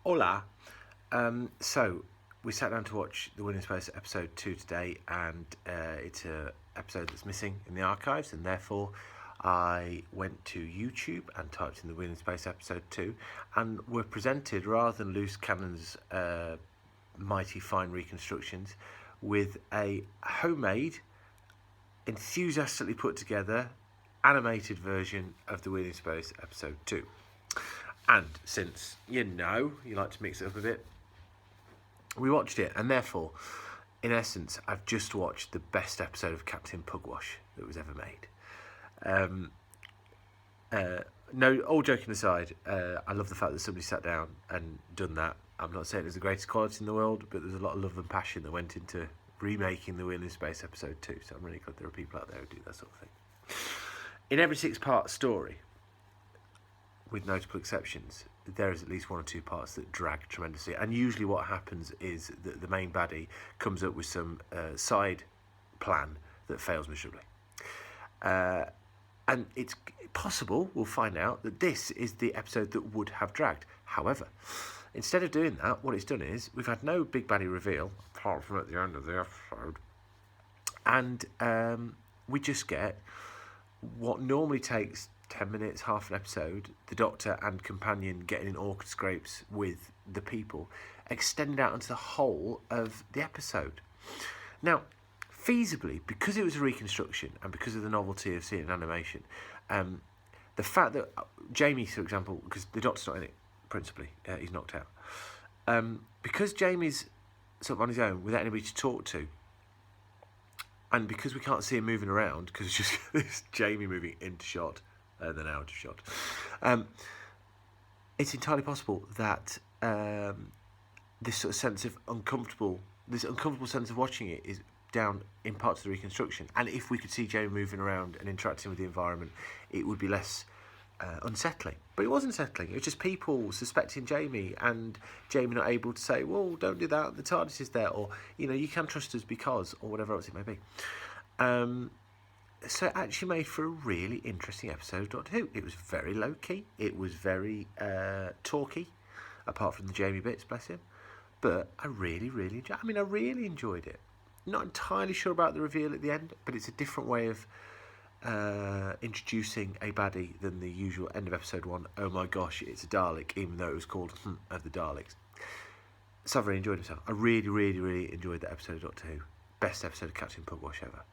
Hola. So we sat down to watch The Winning Space episode 2 today, and it's a episode that's missing in the archives, and therefore I went to YouTube and typed in The Winning Space episode 2, and were presented, rather than loose cannons, mighty fine reconstructions, with a homemade, enthusiastically put together animated version of The Winning Space episode 2. And since, you like to mix it up a bit, we watched it, and therefore, in essence, I've just watched the best episode of Captain Pugwash that was ever made. No, all joking aside, I love the fact that somebody sat down and done that. I'm not saying it's the greatest quality in the world, but there's a lot of love and passion that went into remaking the Wheel in Space episode 2, so I'm really glad there are people out there who do that sort of thing. In every 6-part story, with notable exceptions, there is at least 1 or 2 parts that drag tremendously. And usually what happens is that the main baddie comes up with some side plan that fails miserably. And it's possible, we'll find out, that this is the episode that would have dragged. However, instead of doing that, what it's done is we've had no big baddie reveal, apart from at the end of the episode. And we just get what normally takes 10 minutes, half an episode, the Doctor and companion getting in awkward scrapes with the people, extended out into the whole of the episode. Now, feasibly, because it was a reconstruction and because of the novelty of seeing an animation, the fact that Jamie, for example, because the Doctor's not in it, principally, he's knocked out, because Jamie's sort of on his own, without anybody to talk to, and because we can't see him moving around, because it's just this Jamie moving into shot, then out of shot. It's entirely possible that this sort of sense of this uncomfortable sense of watching it is down in parts of the reconstruction. And if we could see Jamie moving around and interacting with the environment, it would be less unsettling. But it was unsettling. It was just people suspecting Jamie, and Jamie not able to say, well, don't do that, the TARDIS is there, or, you can trust us because, or whatever else it may be. So it actually made for a really interesting episode of Doctor Who. It was very low-key. It was very talky, apart from the Jamie bits, bless him. But I really enjoyed it. Not entirely sure about the reveal at the end, but it's a different way of introducing a baddie than the usual end of episode 1. Oh my gosh, it's a Dalek, even though it was called of the Daleks. So I really enjoyed myself. I really enjoyed that episode of Doctor Who. Best episode of Captain Pugwash ever.